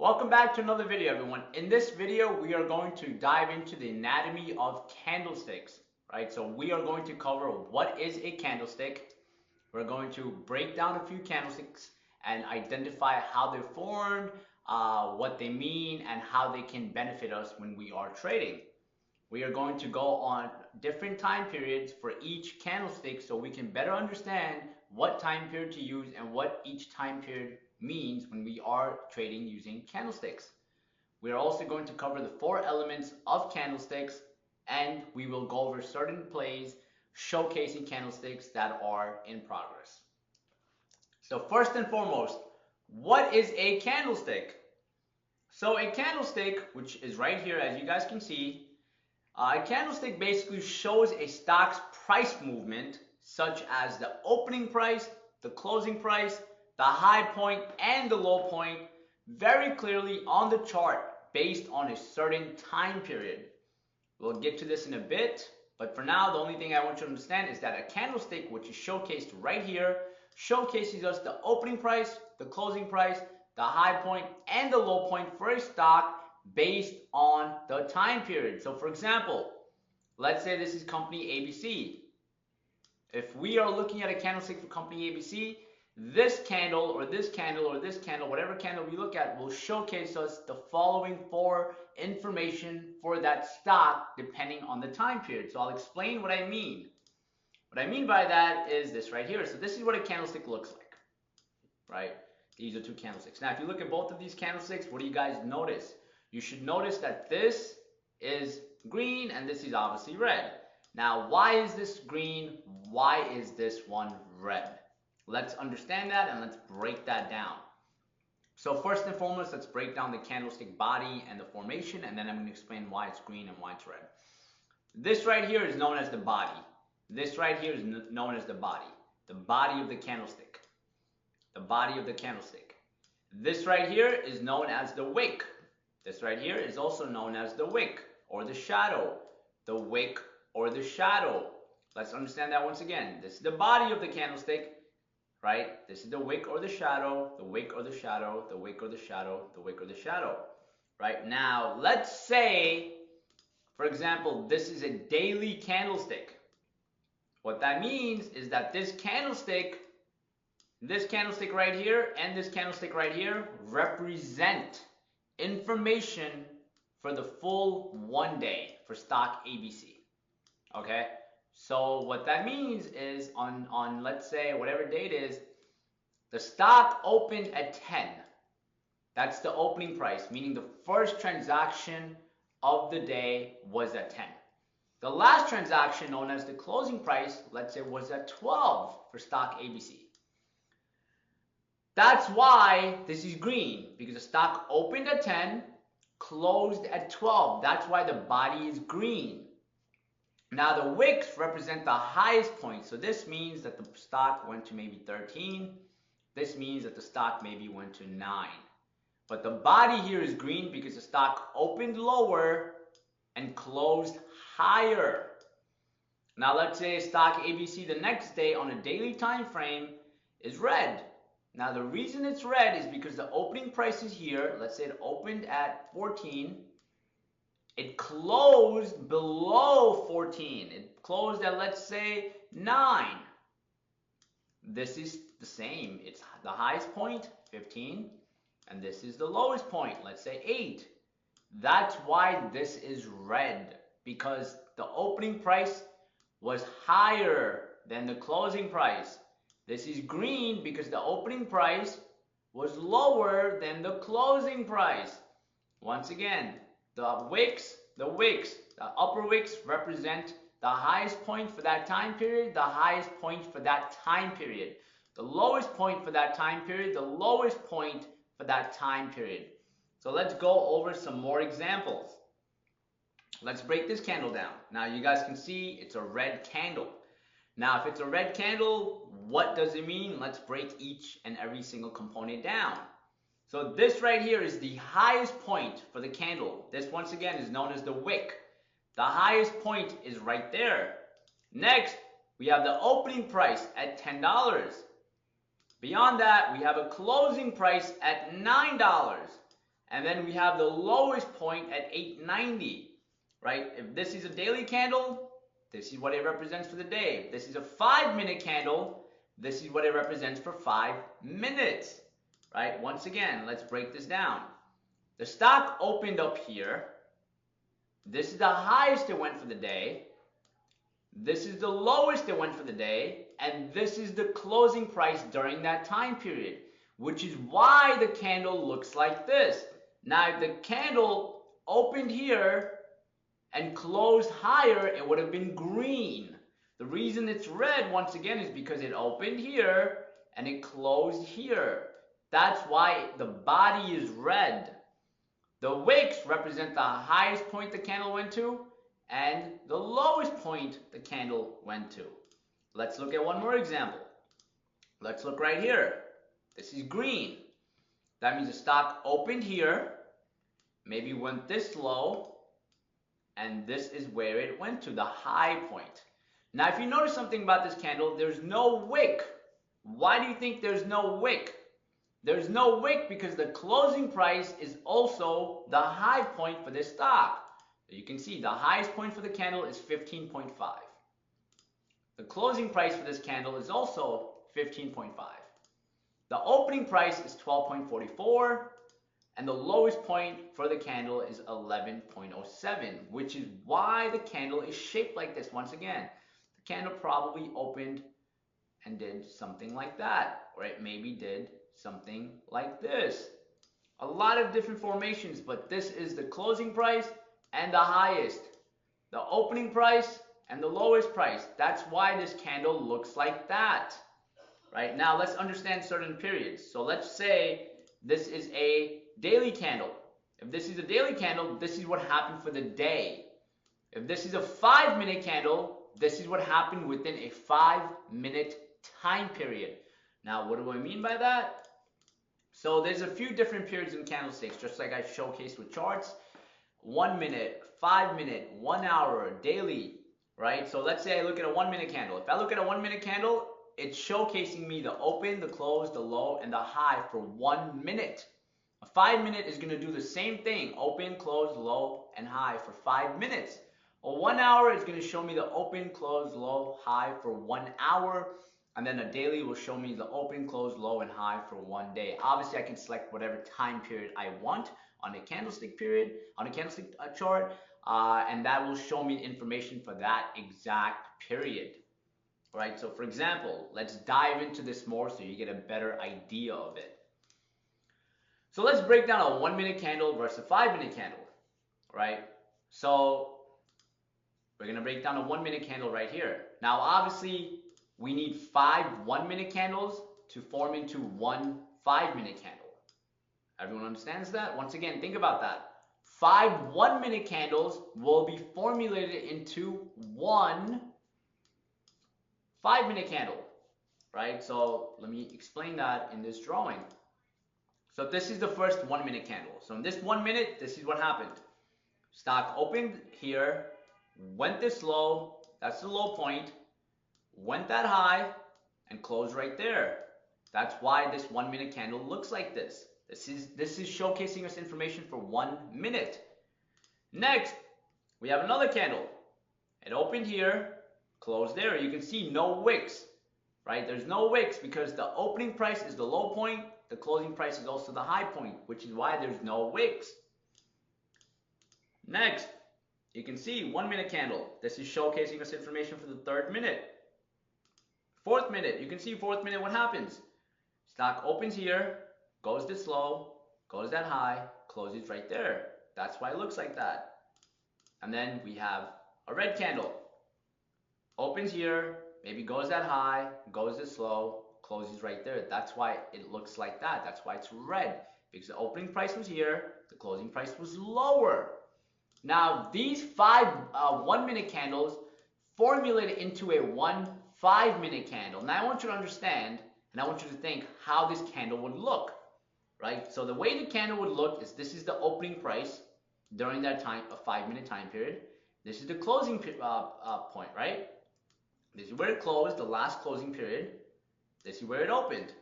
Welcome back to another video, everyone. In this video, we are going to dive into the anatomy of candlesticks, right? So we are going to cover what is a candlestick. We're going to break down a few candlesticks and identify how they're formed, what they mean, and how they can benefit us when we are trading. We are going to go on different time periods for each candlestick so we can better understand what time period to use and what each time period means when we are trading using candlesticks. We are also going to cover the 4 elements of candlesticks, and we will go over certain plays showcasing candlesticks that are in progress. So first and foremost, what is a candlestick? So a candlestick, which is right here as you guys can see, a candlestick basically shows a stock's price movement, such as the opening price, the closing price, the high point, and the low point, very clearly on the chart based on a certain time period. We'll get to this in a bit, but for now, the only thing I want you to understand is that a candlestick, which is showcased right here, showcases us the opening price, the closing price, the high point, and the low point for a stock based on the time period. So for example, let's say this is company ABC. If we are looking at a candlestick for company ABC, this candle or this candle or this candle, whatever candle we look at, will showcase us the following 4 information for that stock depending on the time period. So I'll explain what I mean. What I mean by that is this right here. So this is what a candlestick looks like, right? These are 2 candlesticks. Now, if you look at both of these candlesticks, what do you guys notice? You should notice that this is green and this is obviously red. Now, why is this green? Why is this one red? Let's understand that and let's break that down. So first and foremost, let's break down the candlestick body and the formation, and then I'm going to explain why it's green and why it's red. This right here is known as the body. This right here is known as the body of the candlestick. The body of the candlestick. This right here is known as the wick. This right here is also known as the wick or the shadow. The wick or the shadow. Let's understand that once again. This is the body of the candlestick. Right? This is the wick or the shadow, the wick or the shadow, the wick or the shadow, the wick or the shadow. Right? Now, let's say, for example, this is a daily candlestick. What that means is that this candlestick right here, and this candlestick right here represent information for the full 1 day for stock ABC. Okay? So what that means is on let's say whatever date is, the stock opened at 10. That's the opening price, meaning the first transaction of the day was at 10. The last transaction, known as the closing price, let's say was at 12 for stock ABC. That's why this is green, because the stock opened at 10, closed at 12. That's why the body is green. Now the wicks represent the highest point, so this means that the stock went to maybe 13. This means that the stock maybe went to 9. But the body here is green because the stock opened lower and closed higher. Now let's say stock ABC the next day on a daily time frame is red. Now the reason it's red is because the opening price is here. Let's say it opened at 14. It closed below 14. It closed at, let's say, 9. This is the same. It's the highest point, 15, and this is the lowest point, let's say 8. That's why this is red, because the opening price was higher than the closing price. This is green because the opening price was lower than the closing price. Once again, the upper wicks represent the highest point for that time period, the highest point for that time period. The lowest point for that time period, the lowest point for that time period. So let's go over some more examples. Let's break this candle down. Now you guys can see it's a red candle. Now if it's a red candle, what does it mean? Let's break each and every single component down. So this right here is the highest point for the candle. This once again is known as the wick. The highest point is right there. Next, we have the opening price at $10. Beyond that, we have a closing price at $9. And then we have the lowest point at 890, right? If this is a daily candle, this is what it represents for the day. If this is a 5-minute candle, this is what it represents for 5 minutes, right? Once again, let's break this down. The stock opened up here. This is the highest it went for the day. This is the lowest it went for the day. And this is the closing price during that time period, which is why the candle looks like this. Now, if the candle opened here and closed higher, it would have been green. The reason it's red, once again, is because it opened here and it closed here. That's why the body is red. The wicks represent the highest point the candle went to and the lowest point the candle went to. Let's look at one more example. Let's look right here. This is green. That means the stock opened here, maybe went this low, and this is where it went to, the high point. Now, if you notice something about this candle, there's no wick. Why do you think there's no wick? There's no wick because the closing price is also the high point for this stock. You can see the highest point for the candle is 15.5. The closing price for this candle is also 15.5. The opening price is 12.44. And the lowest point for the candle is 11.07, which is why the candle is shaped like this. Once again, the candle probably opened and did something like that, or it maybe did something like this. A lot of different formations, but this is the closing price and the highest, the opening price and the lowest price. That's why this candle looks like that. Right now, let's understand certain periods. So let's say this is a daily candle. If this is a daily candle, this is what happened for the day. If this is a 5-minute candle, this is what happened within a 5-minute time period. Now, what do I mean by that? So there's a few different periods in candlesticks, just like I showcased with charts. 1 minute, 5 minute, 1 hour, daily, right? So let's say I look at a 1-minute candle. If I look at a 1-minute candle, it's showcasing me the open, the close, the low, and the high for 1 minute. A 5-minute is going to do the same thing, open, close, low, and high for 5 minutes. A 1 hour is going to show me the open, close, low, high for 1 hour. And then a daily will show me the open, close, low, and high for 1 day. Obviously, I can select whatever time period I want on a candlestick period, on a candlestick chart, and that will show me information for that exact period. Right? So for example, let's dive into this more so you get a better idea of it. So let's break down a 1-minute candle versus a 5-minute candle, right? So we're going to break down a 1-minute candle right here. Now, obviously, we need 5 1-minute candles to form into 1 5-minute candle. Everyone understands that? Once again, think about that. 5 1-minute candles will be formulated into 1 5-minute candle, right? So let me explain that in this drawing. So this is the first 1-minute candle. So in this 1 minute, this is what happened. Stock opened here, went this low, that's the low point, went that high, and closed right there. That's why this 1-minute candle looks like this. This is showcasing us information for 1 minute. Next, we have another candle. It opened here, closed there. You can see no wicks, right? There's no wicks because the opening price is the low point. The closing price is also the high point, which is why there's no wicks. Next, you can see 1-minute candle. This is showcasing us information for the 3rd minute. 4th minute, you can see 4th minute what happens. Stock opens here, goes this low, goes that high, closes right there. That's why it looks like that. And then we have a red candle. Opens here, maybe goes that high, goes this low, closes right there. That's why it looks like that. That's why it's red. Because the opening price was here, the closing price was lower. Now, these 5 1-minute candles formulated into a 1 5-minute candle. Now, I want you to understand, and I want you to think how this candle would look, right? So the way the candle would look is this is the opening price during that time, a 5-minute time period. This is the closing point, right? This is where it closed, the last closing period. This is where it opened.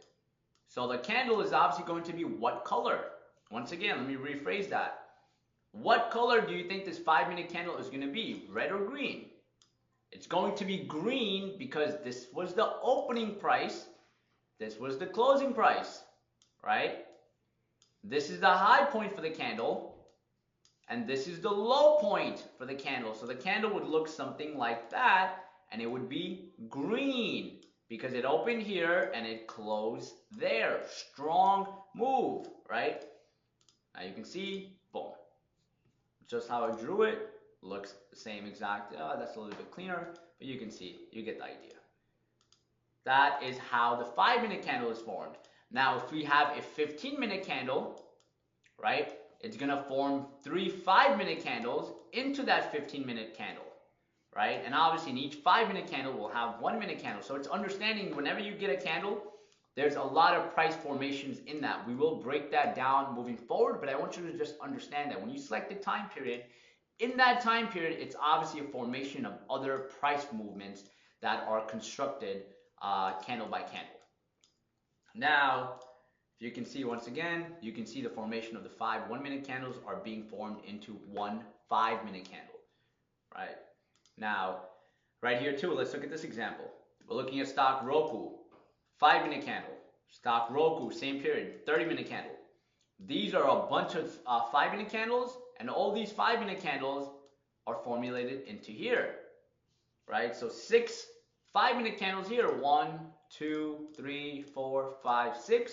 So the candle is obviously going to be what color? Once again, let me rephrase that. What color do you think this 5-minute candle is going to be? Red or green? It's going to be green because this was the opening price. This was the closing price, right? This is the high point for the candle, and this is the low point for the candle. So the candle would look something like that, and it would be green because it opened here and it closed there. Strong move, right? Now you can see, boom. Just how I drew it, looks the same exact. That's a little bit cleaner, but you can see, you get the idea. That is how the 5-minute candle is formed. Now, if we have a 15-minute candle, right, it's going to form 3 5-minute candles into that 15-minute candle, right? And obviously, in each 5-minute candle, we'll have 1-minute candle. So it's understanding whenever you get a candle, there's a lot of price formations in that. We will break that down moving forward, but I want you to just understand that when you select the time period, in that time period, it's obviously a formation of other price movements that are constructed candle by candle. Now, if you can see once again, you can see the formation of the 5 1-minute candles are being formed into 1 5-minute candle, right? Now, right here too, let's look at this example. We're looking at stock Roku, 5-minute candle. Stock Roku, same period, 30-minute candle. These are a bunch of 5-minute candles, and all these 5-minute candles are formulated into here, right? So 6 5-minute candles here, 1, 2, 3, 4, 5, 6.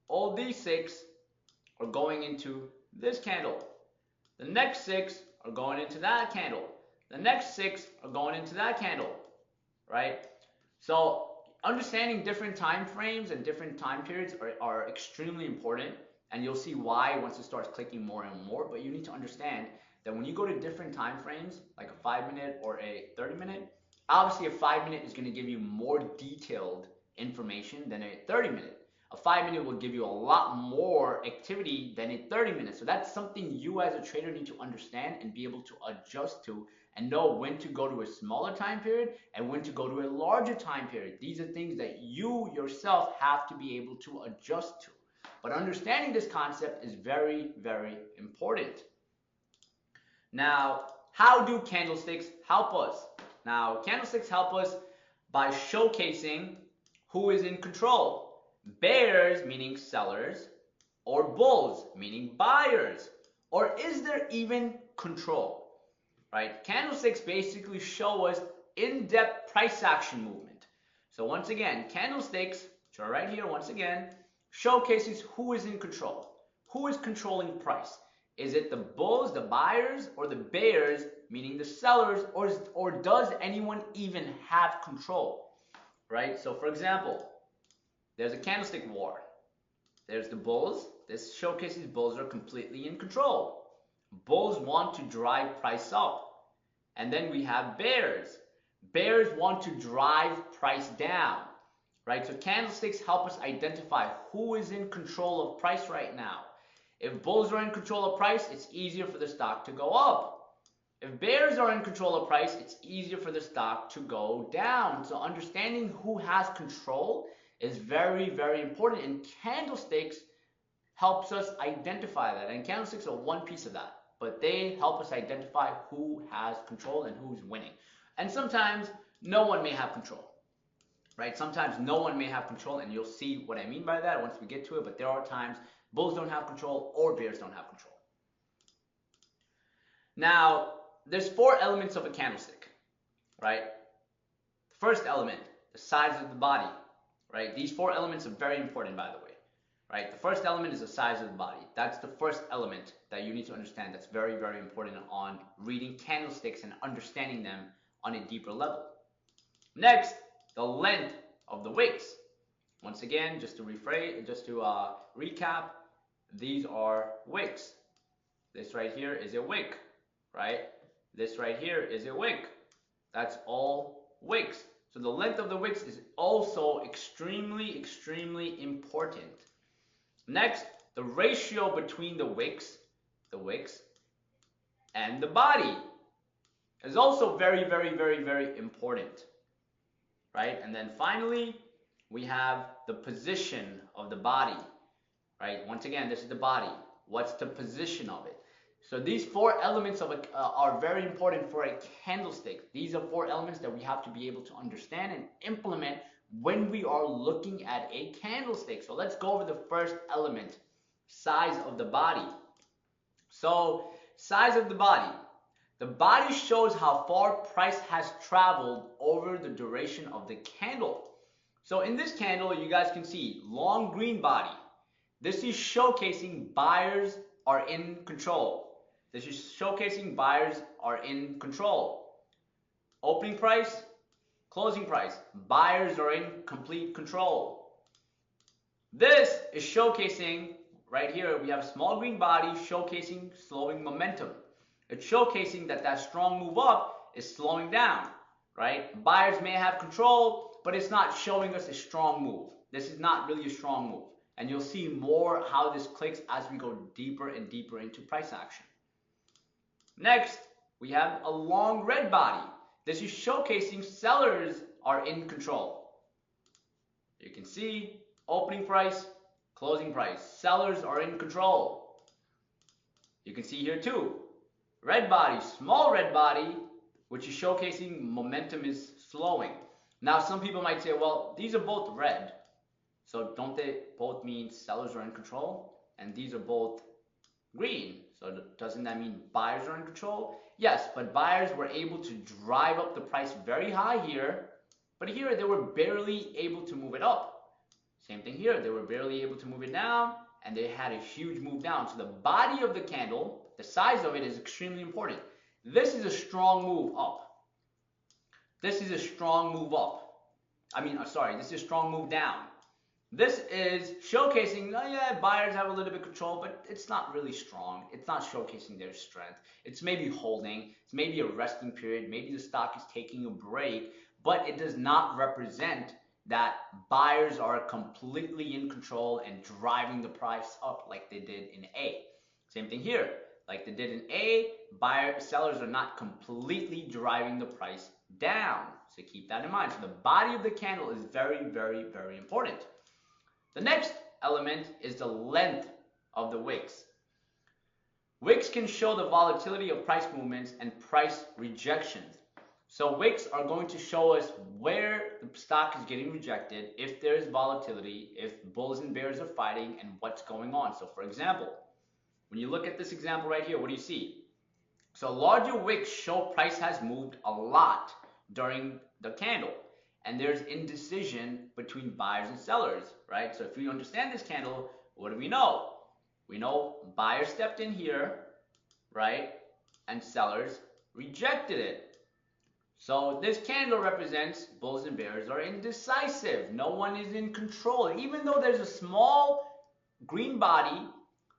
All these 6 are going into this candle. The next 6 are going into that candle. The next 6 are going into that candle, right? So understanding different time frames and different time periods are extremely important, and you'll see why once it starts clicking more and more. But you need to understand that when you go to different time frames, like a 5-minute or a 30-minute, obviously a 5-minute is going to give you more detailed information than a 30-minute. A 5-minute will give you a lot more activity than a 30-minute. So that's something you as a trader need to understand and be able to adjust to, and know when to go to a smaller time period and when to go to a larger time period. These are things that you yourself have to be able to adjust to. But understanding this concept is very, very important. Now, how do candlesticks help us? Now, candlesticks help us by showcasing who is in control. Bears, meaning sellers, or bulls, meaning buyers. Or is there even control? Right? Candlesticks basically show us in-depth price action movement. So once again, candlesticks, which are right here once again, showcases who is in control. Who is controlling price? Is it the bulls, the buyers, or the bears, meaning the sellers, or does anyone even have control? Right? So for example, there's a candlestick war. There's the bulls. This showcases bulls are completely in control. Bulls want to drive price up. And then we have bears. Bears want to drive price down. Right? So candlesticks help us identify who is in control of price right now. If bulls are in control of price, it's easier for the stock to go up. If bears are in control of price, it's easier for the stock to go down. So understanding who has control is very, very important, and candlesticks helps us identify that. And candlesticks are one piece of that, but they help us identify who has control and who's winning. And sometimes no one may have control, right? Sometimes no one may have control, and you'll see what I mean by that once we get to it. But there are times bulls don't have control or bears don't have control. Now, there's 4 elements of a candlestick, right? The first element, the size of the body. Right? These 4 elements are very important, by the way. Right? The first element is the size of the body. That's the first element that you need to understand. That's very, very important on reading candlesticks and understanding them on a deeper level. Next, the length of the wicks. Once again, just to recap, these are wicks. This right here is a wick, right? This right here is a wick. That's all wicks. So the length of the wicks is also extremely, extremely important. Next, the ratio between the wicks and the body is also very, very, very, very important, right? And then finally, we have the position of the body, right? Once again, this is the body. What's the position of it? So these four elements are very important for a candlestick. These are four elements that we have to be able to understand and implement when we are looking at a candlestick. So let's go over the first element, size of the body. So size of the body. The body shows how far price has traveled over the duration of the candle. So in this candle, you guys can see long green body. This is showcasing buyers are in control. This is showcasing buyers are in control. Opening price, closing price. Buyers are in complete control. This is showcasing, right here, we have a small green body showcasing slowing momentum. It's showcasing that that strong move up is slowing down, right? Buyers may have control, but it's not showing us a strong move. This is not really a strong move. And you'll see more how this clicks as we go deeper and deeper into price action. Next, we have a long red body. This is showcasing sellers are in control. You can see opening price, closing price. Sellers are in control. You can see here too. Red body, small red body, which is showcasing momentum is slowing. Now some people might say, well, these are both red. So don't they both mean sellers are in control? And these are both green. So doesn't that mean buyers are in control? Yes, but buyers were able to drive up the price very high here. But here they were barely able to move it up. Same thing here. They were barely able to move it down. And they had a huge move down. So the body of the candle, the size of it is extremely important. This is a strong move up. This is a strong move up. This is a strong move down. This is showcasing, oh yeah, buyers have a little bit of control, but it's not really strong. It's not showcasing their strength. It's maybe holding. It's maybe a resting period. Maybe the stock is taking a break, but it does not represent that buyers are completely in control and driving the price up like they did in A. Same thing here. Like they did in A, sellers are not completely driving the price down. So keep that in mind. So the body of the candle is very, very, very important. The next element is the length of the wicks. Wicks can show the volatility of price movements and price rejections. So wicks are going to show us where the stock is getting rejected, if there is volatility, if bulls and bears are fighting, and what's going on. So for example, when you look at this example right here, what do you see? So larger wicks show price has moved a lot during the candle. And there's indecision between buyers and sellers, right? So if we understand this candle, what do we know? We know buyers stepped in here, right? And sellers rejected it. So this candle represents bulls and bears are indecisive. No one is in control. Even though there's a small green body,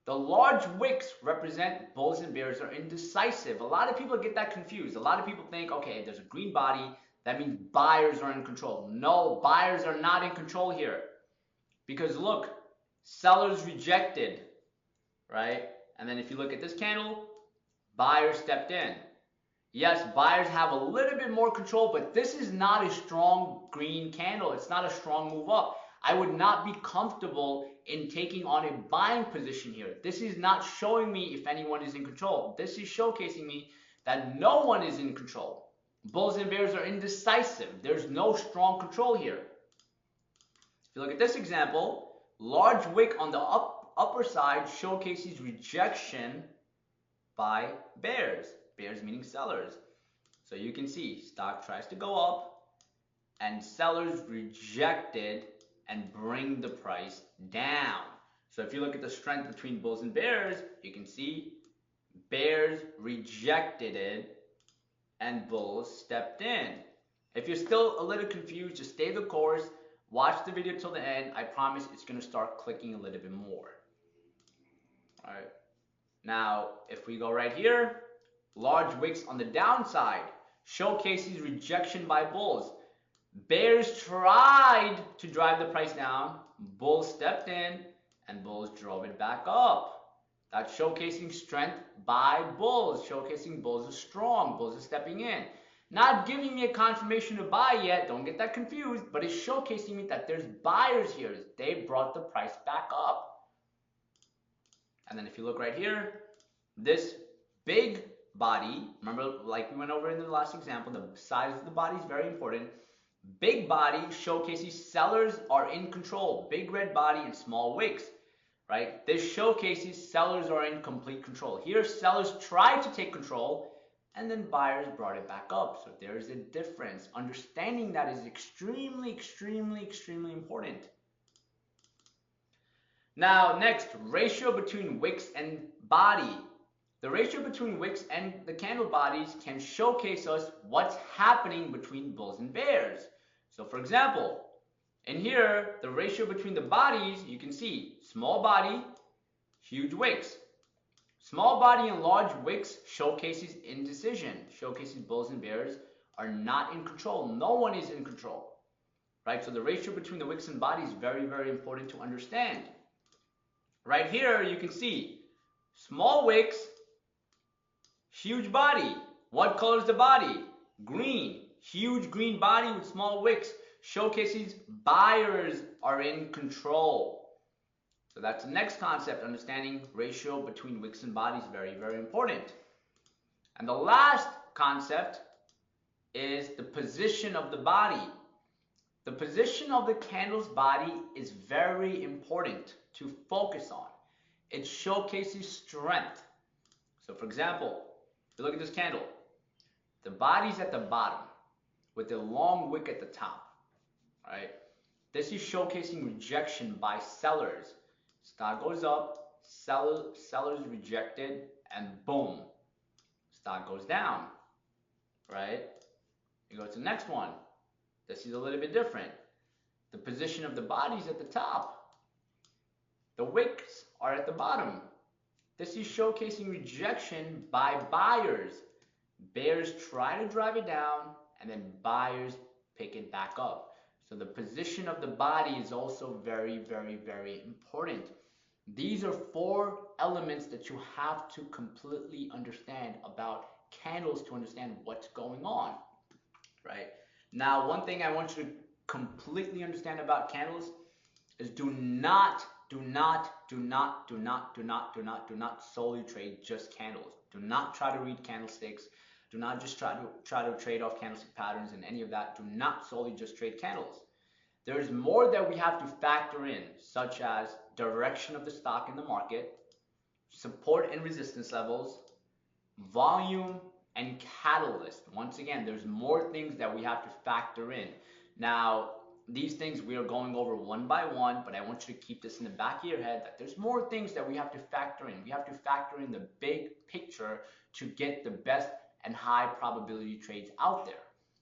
the large wicks represent bulls and bears are indecisive. A lot of people get that confused. A lot of people think, okay, there's a green body, that means buyers are in control. No, buyers are not in control here. Because look, sellers rejected, right? And then if you look at this candle, buyers stepped in. Yes, buyers have a little bit more control, but this is not a strong green candle. It's not a strong move up. I would not be comfortable in taking on a buying position here. This is not showing me if anyone is in control. This is showcasing me that no one is in control. Bulls and bears are indecisive. There's no strong control here. If you look at this example, large wick on the upper side showcases rejection by bears. Bears meaning sellers. So you can see stock tries to go up and sellers rejected and bring the price down. So if you look at the strength between bulls and bears, you can see bears rejected it and bulls stepped in. If you're still a little confused, just stay the course, watch the video till the end. I promise it's going to start clicking a little bit more. All right. Now, if we go right here, large wicks on the downside showcases rejection by bulls. Bears tried to drive the price down, bulls stepped in, and bulls drove it back up. That's showcasing strength by bulls, showcasing bulls are strong, bulls are stepping in. Not giving me a confirmation to buy yet, don't get that confused, but it's showcasing me that there's buyers here. They brought the price back up. And then if you look right here, this big body, remember like we went over in the last example, the size of the body is very important. Big body showcases sellers are in control. Big red body and small wicks, right? This showcases sellers are in complete control. Here, sellers tried to take control and then buyers brought it back up. So there's a difference. Understanding that is extremely, extremely, extremely important. Now, next, ratio between wicks and body. The ratio between wicks and the candle bodies can showcase us what's happening between bulls and bears. So for example, in here, the ratio between the bodies, you can see small body, huge wicks. Small body and large wicks showcases indecision, showcases bulls and bears are not in control. No one is in control, right? So the ratio between the wicks and bodies is very, very important to understand. Right here, you can see small wicks, huge body. What color is the body? Green. Huge green body with small wicks showcases buyers are in control. So that's the next concept. Understanding ratio between wicks and bodies is very, very important. And the last concept is the position of the body. The position of the candle's body is very important to focus on. It showcases strength. So for example, if you look at this candle, the body's at the bottom with the long wick at the top, right? This is showcasing rejection by sellers. Stock goes up, sellers rejected, and boom, stock goes down, right? You go to the next one. This is a little bit different. The position of the body's at the top. The wicks are at the bottom. This is showcasing rejection by buyers. Bears try to drive it down, and then buyers pick it back up. So the position of the body is also very, very, very important. These are 4 elements that you have to completely understand about candles to understand what's going on, right? Now, one thing I want you to completely understand about candles is do not solely trade just candles. Do not try to read candlesticks. Do not just try to trade off candlestick patterns and any of that. Do not solely just trade candles. There's more that we have to factor in, such as direction of the stock in the market, support and resistance levels, volume, and catalyst. Once again, there's more things that we have to factor in. Now, these things we are going over one by one, but I want you to keep this in the back of your head that there's more things that we have to factor in. We have to factor in the big picture to get the best and high probability trades out there.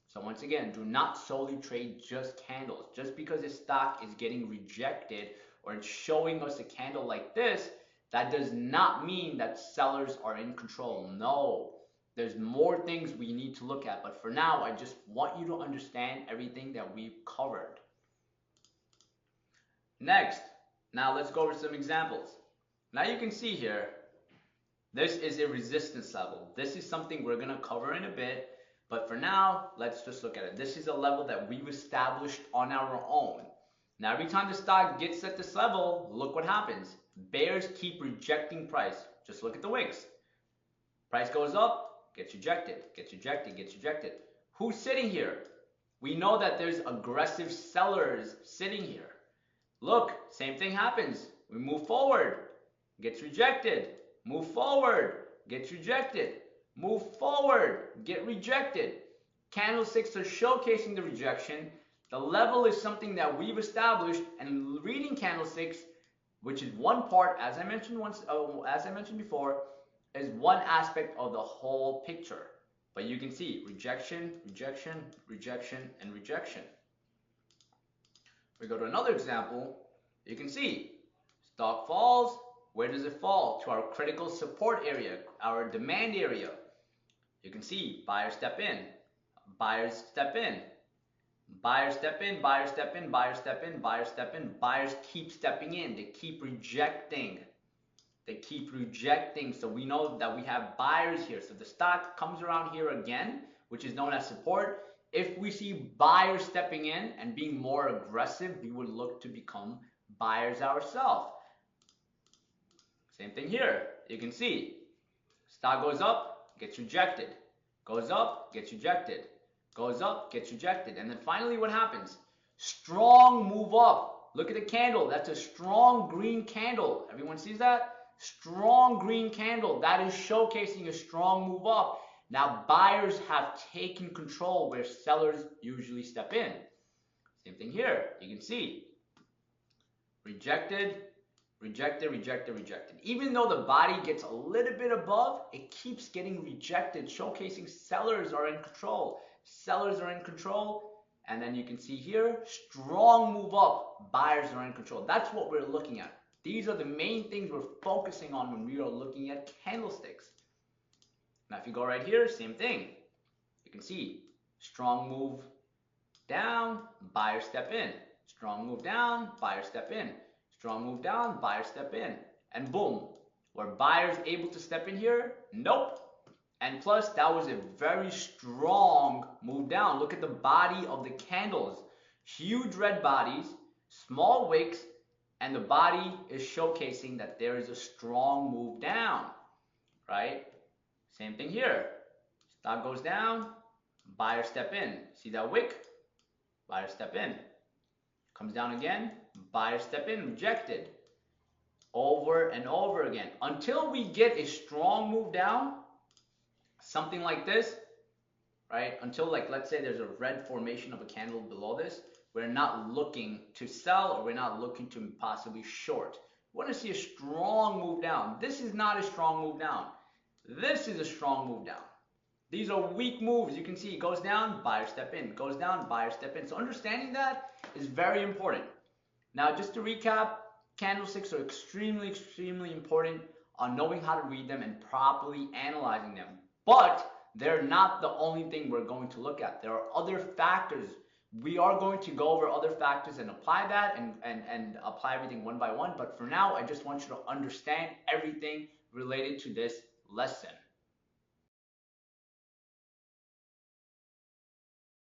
So once again, do not solely trade just candles. Just because a stock is getting rejected or it's showing us a candle like this, that does not mean that sellers are in control. No, there's more things we need to look at. But for now, I just want you to understand everything that we've covered. Next, now let's go over some examples. Now you can see here, this is a resistance level. This is something we're going to cover in a bit. But for now, let's just look at it. This is a level that we've established on our own. Now, every time the stock gets at this level, look what happens. Bears keep rejecting price. Just look at the wicks. Price goes up, gets rejected, gets rejected, gets rejected. Who's sitting here? We know that there's aggressive sellers sitting here. Look, same thing happens. We move forward, gets rejected. Move forward, gets rejected. Move forward, get rejected. Candlesticks are showcasing the rejection. The level is something that we've established, and reading candlesticks, which is one part, as I mentioned before, is one aspect of the whole picture. But you can see rejection, rejection, rejection, and rejection. We go to another example. You can see stock falls. Where does it fall? To our critical support area, our demand area. You can see buyers step in, buyers step in, buyers step in, buyers step in, buyers step in, buyers step in, buyers keep stepping in. They keep rejecting. They keep rejecting. So we know that we have buyers here. So the stock comes around here again, which is known as support. If we see buyers stepping in and being more aggressive, we would look to become buyers ourselves. Same thing here. You can see stock goes up, gets rejected. Goes up, gets rejected. Goes up, gets rejected. And then finally what happens? Strong move up. Look at the candle. That's a strong green candle. Everyone sees that? Strong green candle. That is showcasing a strong move up. Now buyers have taken control where sellers usually step in. Same thing here. You can see rejected, rejected, rejected, rejected. Even though the body gets a little bit above, it keeps getting rejected, showcasing sellers are in control. Sellers are in control. And then you can see here, strong move up, buyers are in control. That's what we're looking at. These are the main things we're focusing on when we are looking at candlesticks. Now if you go right here, same thing. You can see strong move down, buyer step in. Strong move down, buyer step in. Strong move down, buyer step in. And boom. Were buyers able to step in here? Nope. And plus, that was a very strong move down. Look at the body of the candles. Huge red bodies, small wicks, and the body is showcasing that there is a strong move down, right? Same thing here. Stock goes down, buyer step in. See that wick? Buyer step in. Comes down again, buyer step in, rejected. Over and over again. Until we get a strong move down, something like this, right? Until like, let's say there's a red formation of a candle below this, we're not looking to sell or we're not looking to possibly short. We want to see a strong move down. This is not a strong move down. This is a strong move down. These are weak moves. You can see it goes down, buyer step in. Goes down, buyer step in. So understanding that is very important. Now, just to recap, candlesticks are extremely, extremely important on knowing how to read them and properly analyzing them. But they're not the only thing we're going to look at. There are other factors. We are going to go over other factors and apply that and apply everything one by one. But for now, I just want you to understand everything related to this lesson.